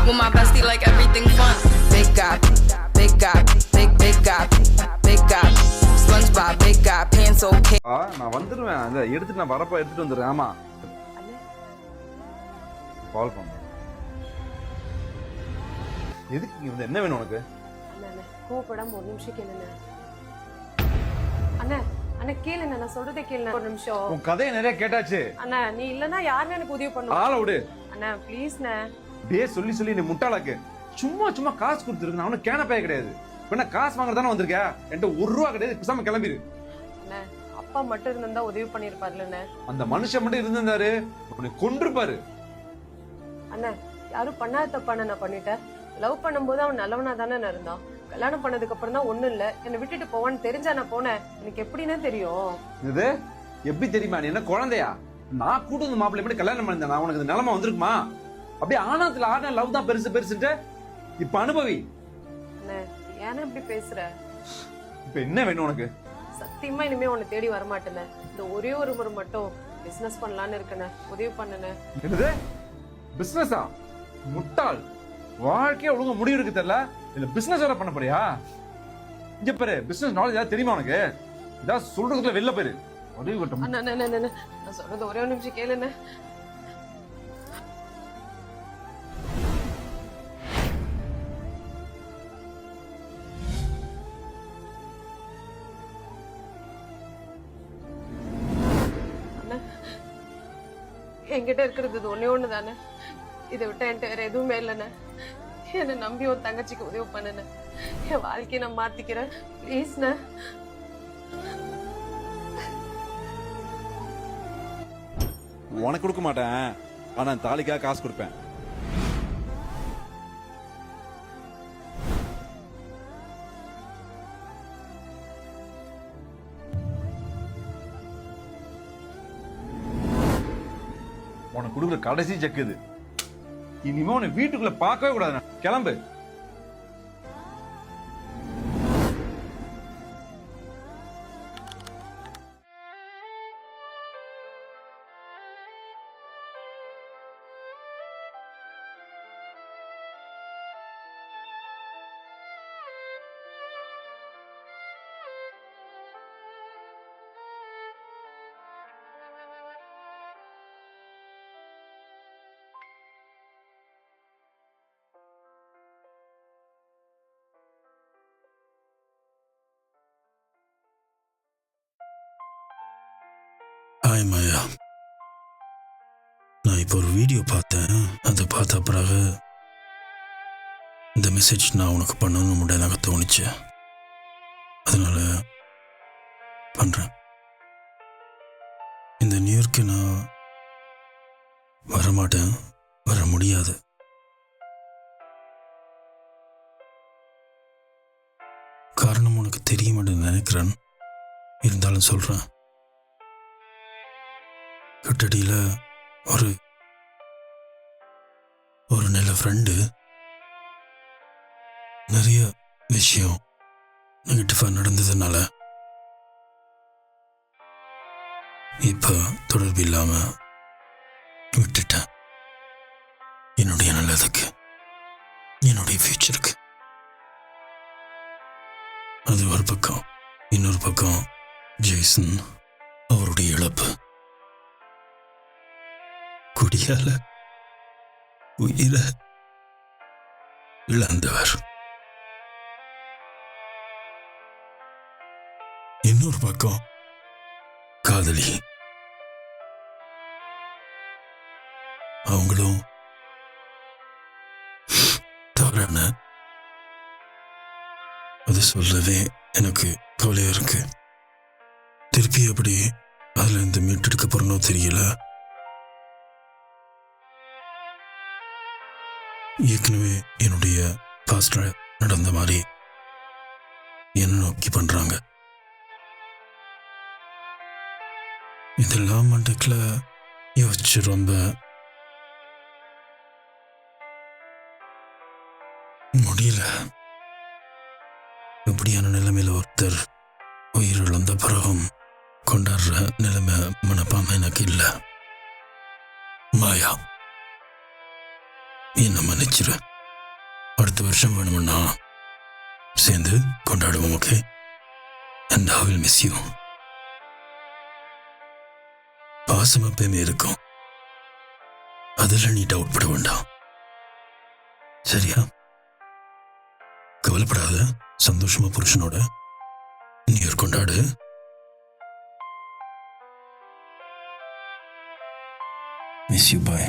with my bestie like everything fun. Big guy, big guy, big guy, big guy. SpongeBob, big guy, pants okay. நான் வந்துடுவேன். அந்த எடுத்துட்டு நான் வரப்ப எடுத்துட்டு வந்துடுறேன். ஆமா கால் பண்ணு. எதுக்கு நீ வந்து என்ன வேணும் உனக்கு? அண்ணா கோபப்படாம ஒரு நிமிஷம் கேளுங்க. அண்ணா அண்ணா கேளுங்க, நான் சொல்றதை கேளுங்க ஒரு நிமிஷம். உன் கதையை நிறைய கேட்டாச்சு. அண்ணா நீ இல்லனா யாருன்னு எனக்கு உதவி பண்ணுவா? ஆள விடு. அண்ணா ப்ளீஸ்ண்ணா. டேய் சொல்லி நீ முட்டாளாக்கு. சும்மா காசு கொடுத்துருக்கு. நான் ஒன்னும் கேன பைய கிடையாது. என்ன காசு வாங்குறதானே வந்திருக்க? என்கிட்ட ₹1 கிடையாது. பேசாம கிளம்பிரு. அண்ணா அப்பா மட்டும் இருந்தா உதவி பண்ணிருப்பாருலண்ணே. அந்த மனுஷன் மட்டும் இருந்தாரு உன்னை கொன்றுப்பாரு. அண்ணா யாரும் பண்ணாத தப்பான நான் பண்ணிட்டேன். லவ் பண்ணும்போது அவன் நல்லவனா தானே இருந்தான். கல்யாணம் பண்ணதுக்கு அப்புறம் தான் ஒண்ணும் இல்ல என்னை விட்டுட்டு போவான்னு தெரிஞ்சா நான் போனேன். எனக்கு எப்படின்னு தெரியும்? இது எப்படி தெரியுமா? நீ என்ன குழந்தையா? நான் கூட்டு வந்து மாப்பிள்ளை எப்படி கல்யாணம் பண்ணிருந்தேன்? உனக்கு இந்த நிலைமை வந்திருக்குமா? அப்படியே ஆனாத்துல ஆனா லவ் தான் பெருசுட்டு இப்ப அனுபவி. அண்ணா ஏன்னா இப்படி பேசுற? இப்ப என்ன வேணும் உனக்கு? சத்தியமா இனிமே உன்னை தேடி வரமாட்டேன். இந்த ஒரே ஒரு முறை மட்டும் பிசினஸ் பண்ணலான்னு இருக்கேன். உதவி பண்ணுனே. என்னது பிசினஸா? முட்டாள். வாழ்க்கைய ஒழுங்கா முடிவு இருக்கு தெரியல. இல்ல பிசினஸ் வேற பண்ண போறியா? இங்க பாரு, பிசினஸ் நாலேஜ் ஏதாவது தெரியுமா உனக்கு? ஏதாவது சொல்றதுக்குள்ள வெளில போயிரு. உதவி கட்டும். நான் சொல்றது ஒரே ஒரு நிமிஷம் கேளுண்ணே. என்கிட்ட இருக்கிறது இது ஒண்ணு தானே. இதை விட்டா என்கிட்ட வேற எதுவுமே இல்லைண்ணே. என்னை நம்பி ஒரு தங்கச்சிக்கு உதவி பண்ணுன. என் வாழ்க்கையை நான் மாத்திக்கிறேன் ப்ளீஸ்ண்ணே. உனக்கு கொடுக்க மாட்டேன். ஆனா தாலிக்காக காசு கொடுப்பேன். உனக்கு கொடுக்குற கடைசி செக் இது. இனிமே உன்னை வீட்டுக்குள்ள பார்க்கவே கூடாது. கிளம்பு. ஹாய் மாயா, நான் இப்போ ஒரு வீடியோ பார்த்தேன். அதை பார்த்த பிறகு இந்த மெசேஜ் நான் உனக்கு பண்ணணும்னு முடியாது எனக்கு தோணுச்சு. அதனால பண்ணுறேன். இந்த நியூயார்க்கு நான் வரமாட்டேன், வர முடியாது. காரணம் உனக்கு தெரிய மாட்டேன்னு நினைக்கிறேன். இருந்தாலும் சொல்கிறேன். கட்டடியில் ஒரு நல்ல ஃப்ரெண்டு நிறைய விஷயம் நெகட்டிவாக நடந்ததுனால இப்போ தொடர்பு இல்லாமல் விட்டுட்டேன். என்னுடைய நல்லதுக்கு, என்னுடைய ஃபியூச்சருக்கு. அது ஒரு பக்கம். இன்னொரு பக்கம் ஜேசன், அவருடைய இழப்பு. குடியால உயிரை இழந்தவர். இன்னொரு பக்கம் காதலி, அவங்களும் தவறான. அது சொல்லவே எனக்கு கவலையா இருக்கு. திருப்பி அப்படி அதுல இருந்து மீட்டெடுக்க போறனோ தெரியல. ஏற்கனவே என்னுடைய பாஸ்ட்ல நடந்த மாதிரி என்ன நோக்கி பண்றாங்க. இதெல்லாம் மண்டக்கில் யோசிச்சு ரொம்ப முடியல. இப்படியான நிலைமையில ஒருத்தர் உயிரிழந்த பிறகும் கொண்டாடுற நிலைமை மனப்பாம எனக்கு இல்லை. மாயா, என்ன மன்னிச்சிரு. அடுத்த வருஷம் வேணும்னா சேர்ந்து கொண்டாடுவோம். Okay? And I will miss you. பாசம் எப்பயுமே இருக்கும், அதில் நீ டவுட் பட வேண்டாம். சரியா? கவலைப்படாத, சந்தோஷமா புருஷனோட நியூ இயர் கொண்டாடு. Miss you. பாய்.